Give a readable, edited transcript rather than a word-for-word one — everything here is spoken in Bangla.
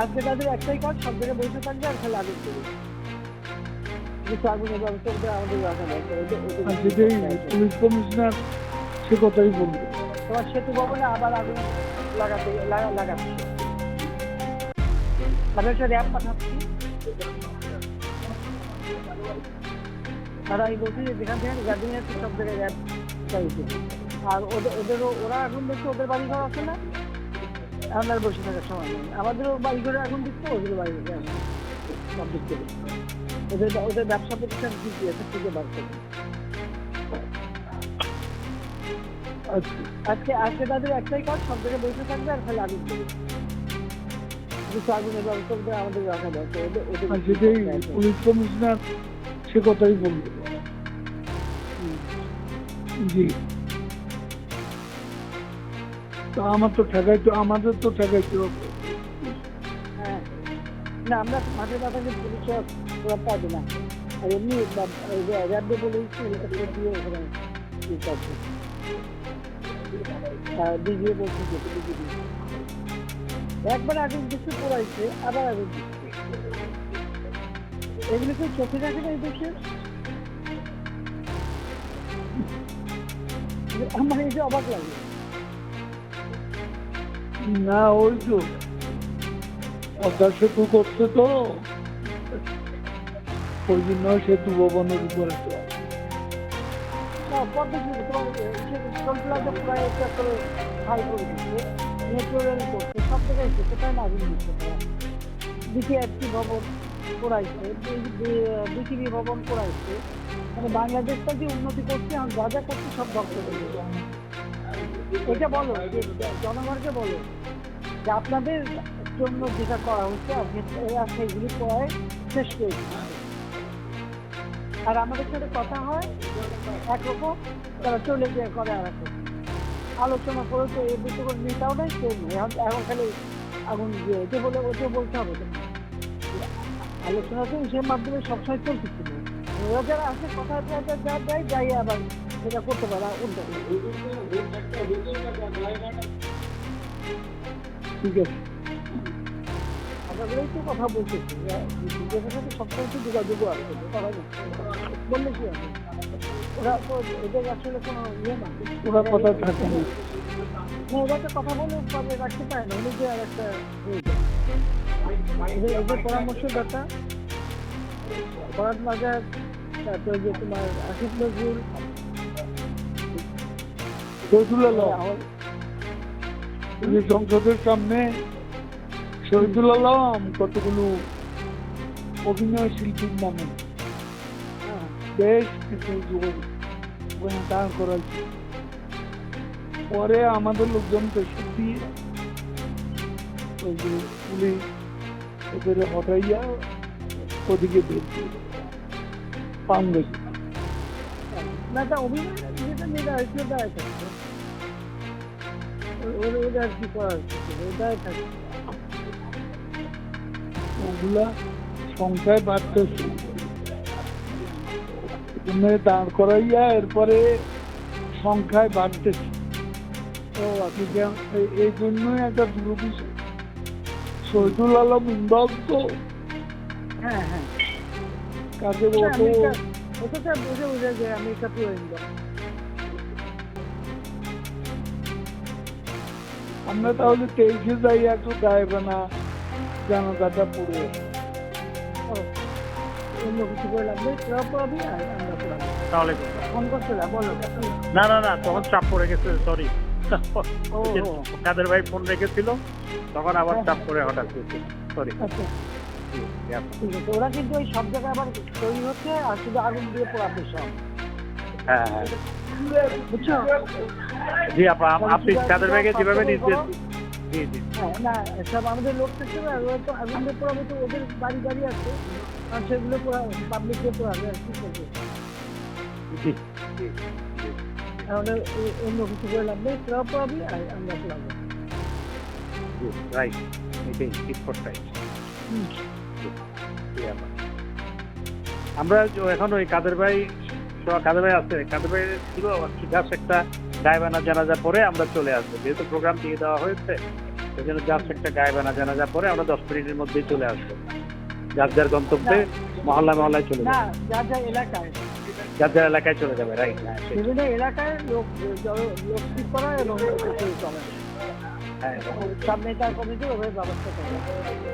আজকে তাদের একটাই কাজ, সব জায়গায় বসে থাকবে আর খালি আগুন করবে। কিছু আগুনের ব্যবস্থা করে আমাদের রাখা দরকার। আর যেটাই পুলিশ কমিশনার সে কথাই বলবে। তোমার সেতু ভবনে আবার আগুন লাগাচ্ছে। আমি একটা র্যাব পাঠাচ্ছি, আর আমি বলছি যে যেখান থেকে গাড়ি নিয়ে আসছে সব জায়গায় র্যাব চাইছে। আর ওরা আগুন দেখছে, ওদের বাড়ি ঘর আছে না, আমাদের বসে থাকার সময় নেই। আমাদেরও বাড়ি ঘরে আগুন দিচ্ছে, ওদেরও বাড়ি ঘরে আগুন সব দিক থেকে। ওদের ব্যবসা প্রতিষ্ঠান কি আছে খুঁজে বার করবে। আজকে তাদের একটাই কাজ, সব জায়গায় বসে থাকবে আর খালি আগুন করবে। কিছু আগুনের ব্যবস্থা করে আমাদের রাখা দরকার। আর যেটাই পুলিশ কমিশনার সে কথাই বলবে। জি, তা আমাদের তো ঠেকাইতে হবে। হ্যাঁ, না আমরা মাঠে পাঠালে পুলিশ ওরা পাবে না। আর এমনি র্যাবে পুলিশ হেলিকপ্টার দিয়ে ওখানে ডিজিয়ে বলছে ডিজি একবার আগুন দিচ্ছে পোড়াইছে, আবার আগুন দিচ্ছে। এগুলো কেউ চোখে রাখে না এই দেশে। আমার এই যে অবাক লাগে। না, ওই তো পদ্মা সেতু করছে তো, ওই জন্য সেতু ভবনের উপরে তো সব জায়গায় কোথায় না আগুন দিচ্ছে। বিটিআরসি ভবন পোড়াইছে, বিটিভি ভবন পোড়াইছে। মানে বাংলাদেশটা যে উন্নতি করছে, যা যা করছে সব ধ্বংস করে দিচ্ছে। এটা বলো যে জনগণকে বলো যে আপনাদের জন্য যেটা করা হচ্ছে সেইগুলি করায় শেষ করে দিচ্ছে। আর আমাদের সাথে কথা হয় একরকম, তারা চলে গিয়ে করে আর এক আলোচনা করে। তো এর দিকে কোনো নেতাও নেই, কেউ নেই। এখন খালি আগুন দিয়ে ওকে বলে ওকে বলতে হবে। আলোচনা তো সে মাধ্যমে সবসময় চলতেছিল। ওরা যারা আসে কথা যা দেয় যাই আবার সেটা করতে পারে উল্টো। ঠিক আছে, আমাদেরই তো কথা বলতেছি, বিজেপির সাথে সবসময় তো যোগাযোগও আছে, বললে কি হবে। ওরা তো এদের আসলে কোনো ইয়ে না, ওরা কথা থাকে না। ওরা তো কথা বলে রাখতে পারে না, নিজে আর একটা এদের পরামর্শদাতা ফরাদ মাজার, তারপরে যে তোমার আসিফ নজরুল, সংসদের সামনে শহীদুল আলম কতগুলো অভিনয় শিল্পীর নামে বেশ কিছু দাঁড় করাইছে। পরে আমাদের লোকজন পেশা দিয়ে ওই যে পুলিশ এদের হটাইয়া ওদিকে বের দিয়ে পান গেছে। না তা অভিনয় যেটা নির্ধারিত দায় থাকছে, ওদের কি করার দায় থাকছে। ওগুলা সংখ্যায় বাড়তেছে, দাঁড় করাইয়া এরপরে সংখ্যায় বাড়তেছে। এই জন্যই একটা দুর্বিষয়। শহীদুল আলম ইন্দব তো, হ্যাঁ হ্যাঁ, কাজে ওটা বুঝে বুঝে যে আমেরিকা পুরো ইন্দব। আমরা তাহলে 23-এ যাই, একটু গায়েবে না জানাজাটা পড়ে অন্য কিছু করে লাগবে পড়াবি আর আমরা পড়াবো। তাহলে ফোন করছিল বলো। না না না, তখন চাপ পড়ে গেছে, সরি। কাদের ভাই ফোন রেখেছিল, তখন আবার চাপ পড়ে হঠাৎ সরি। আচ্ছা ঠিক আছে, ওরা কিন্তু ওই সব জায়গায় আবার তৈরি হচ্ছে আর শুধু আগুন দিয়ে পোড়াতে সব। হ্যাঁ হ্যাঁ, বুঝছো? জি আপনি কাদের ভাইকে যেভাবে নির্দেশ, জি জি হ্যাঁ, না সব আমাদের লোক থাকছে না, ওরা তো আগুন দিয়ে পোড়াবে, তো ওদের বাড়ি গাড়ি আছে আর সেগুলো পাবলিক দিয়ে পোড়াবে আর কি করবে। জি জি, তাহলে অন্য কিছু করে লাগবে, তোরা পোড়াবি আর আমরা পোড়াবো। রাইট, এটাই ঠিক করতেই। আমরা এখন ওই কাদের ভাই আছে, কাদের ভাই ছিল জাস্ট একটা গায়েবানা জানাজা পরে আমরা চলে আসবো, যেহেতু প্রোগ্রাম দিয়ে দেওয়া হয়েছে। এই জন্য জাস্ট একটা গায়েবানা জানাজা পরে আমরা 10 মিনিটের মধ্যেই চলে আসবো, যার যার গন্তব্যে মহল্লা মহল্লায় চলে না, যাবে, যার যার এলাকায়, যার যার এলাকায় চলে যাবে। রাইট, হ্যাঁ বিভিন্ন এলাকায় লোক ঠিক করা এবং চলে। হ্যাঁ। সব নেতা কমিটি ওভাবে ব্যবস্থা করে।